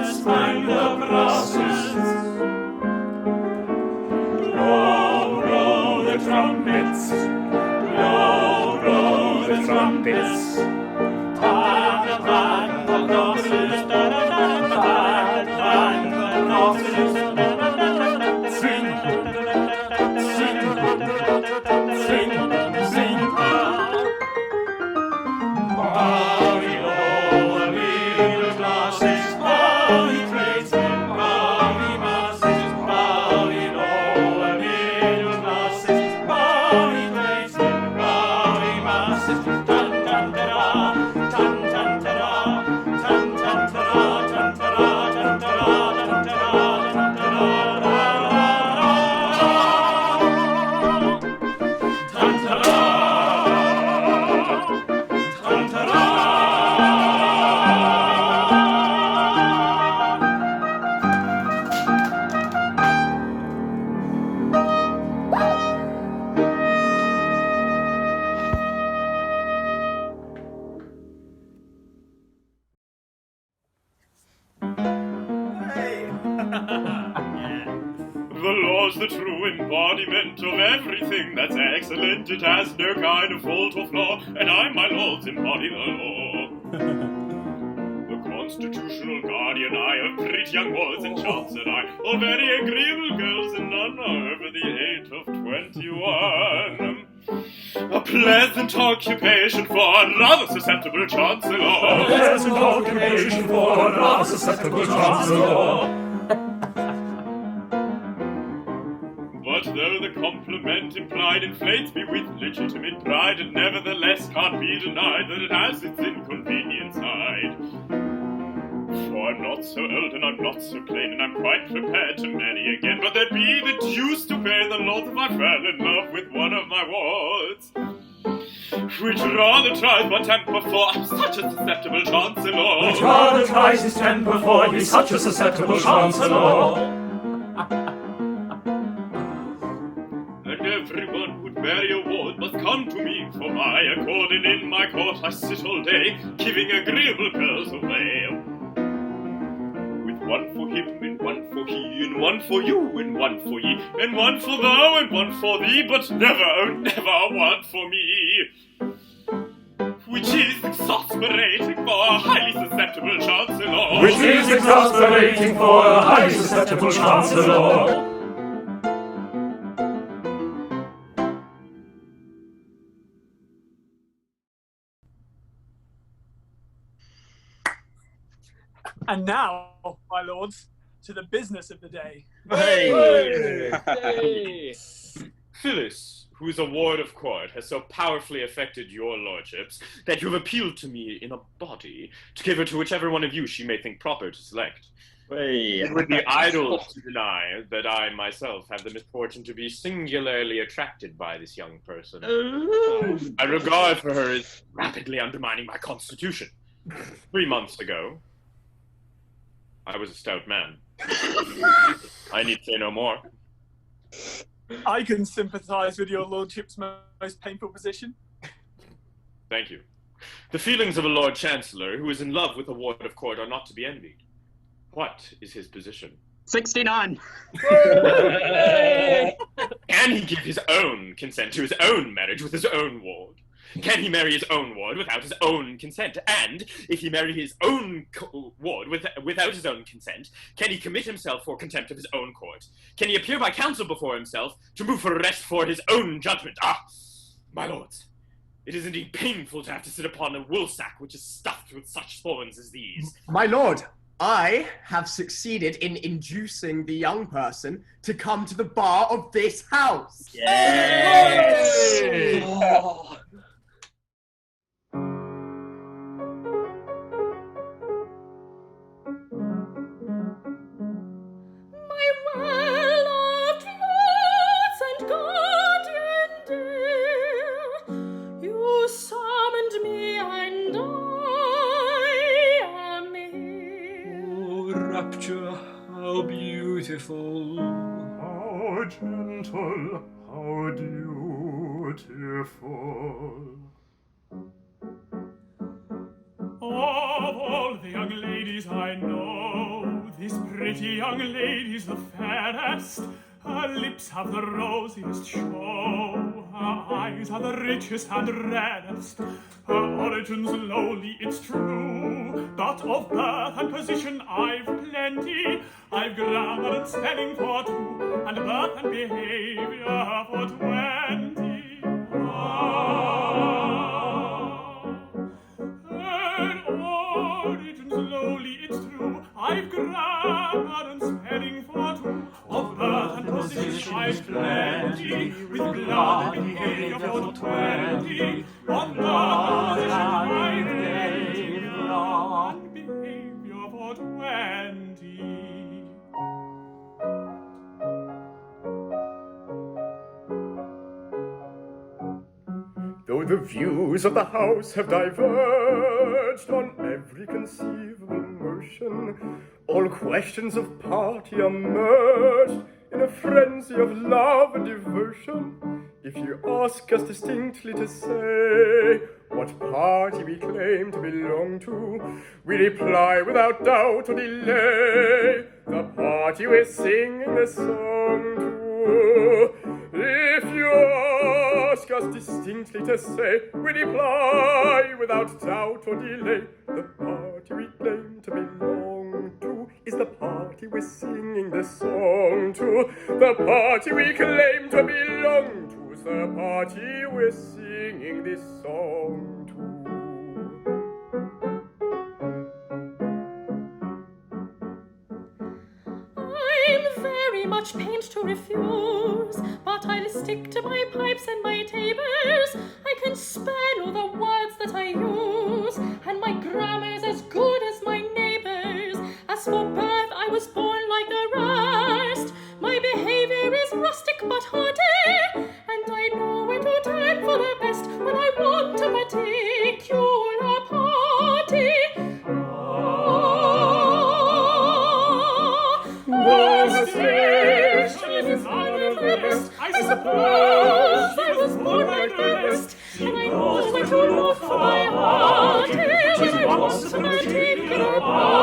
let's hang the brasses. Blow the trumpets, blow the trumpets. Tang the crosses, tang the crosses. Sing, sing, sing, sing. Bowing low, middle classes, bowing tradesmen, bowing masses, bowing low, middle classes, bowing tradesmen, bowing masses. Tan tan ta-ra, tan tan ta-ra, tan tan ta-ra, tan ta-ra, tan ta-ra, tan ta-ra, tan ta-ra, tan ta-ra, tan ta-ra. The law's the true embodiment of everything that's excellent. It has no kind of fault or flaw, and I, my lords, embody the law. The constitutional guardian I of pretty young wards and chancellors and I, all very agreeable girls, and none are over the age of 21. A pleasant occupation for a rather susceptible chancellor. A pleasant occupation for a rather susceptible chancellor. But though the compliment implied inflates me with legitimate pride, it nevertheless can't be denied that it has its inconvenient side. For I'm not so old and I'm not so plain, and I'm quite prepared to marry again, but there'd be the deuce to pay the lords if I fell in love with one of my wards. Which rather tries my temper, for I'm such a susceptible chancellor. Which rather tries his temper, for he's such a susceptible chancellor. And everyone who'd marry a ward must come to me for my accord, and in my court I sit all day, giving agreeable girls away. With one for him, and one for he, and one for you, and one for ye, and one for thou, and one for thee, but never, oh never one for me. Which is exasperating for a highly susceptible chancellor. Which is exasperating for a highly susceptible chancellor. And now, my lords, to the business of the day. Hey! Phyllis, who is a ward of court, has so powerfully affected your lordships that you have appealed to me in a body to give her to whichever one of you she may think proper to select. It would be idle to deny that I myself have the misfortune to be singularly attracted by this young person. My regard for her is rapidly undermining my constitution. 3 months ago, I was a stout man. I need say no more. I can sympathise with your lordship's most painful position. Thank you. The feelings of a Lord Chancellor who is in love with a ward of court are not to be envied. What is his position? 69. Can he give his own consent to his own marriage with his own ward? Can he marry his own ward without his own consent? And if he marry his own ward without his own consent, can he commit himself for contempt of his own court? Can he appear by counsel before himself to move for arrest for his own judgment? Ah, my lords, it is indeed painful to have to sit upon a woolsack which is stuffed with such thorns as these. My lord, I have succeeded in inducing the young person to come to the bar of this house. Yay! Oh. How beautiful, how gentle, how beautiful. Of all the young ladies I know, This pretty young lady's the fairest. Her lips have the rosiest show. Her eyes are the richest and reddest. Her origin's lowly, it's true. But of birth and position I've plenty. I've grammar and spelling for 2, and birth and behaviour for 20. Her origin's lowly, it's true. I've grammar and spelling for 2. Of birth and position I've plenty. With blood and behaviour for 20. Of birth and position I've plenty. And behaviour for 20. Though the views of the house have diverged on every conceivable motion, all questions of party are merged in a frenzy of love and devotion. If you ask us distinctly to say what party we claim to belong to, we reply without doubt or delay, the party we're singing the song to. If you ask us distinctly to say, we reply without doubt or delay, the party we claim to belong to is the party we're singing the song to. The party we claim to belong to is the party we're singing this song to. I'm very much pained to refuse, but I'll stick to my pipes and my tabors. I can spell all the words that I use, and my grammar's as good as my neighbours. As for birth, I was born like the rest. My behaviour is rustic but hardy, and I know where to turn for the best when I want a particular party. I suppose I was born like the rest, and I know where to look for my heart when I want a particular party.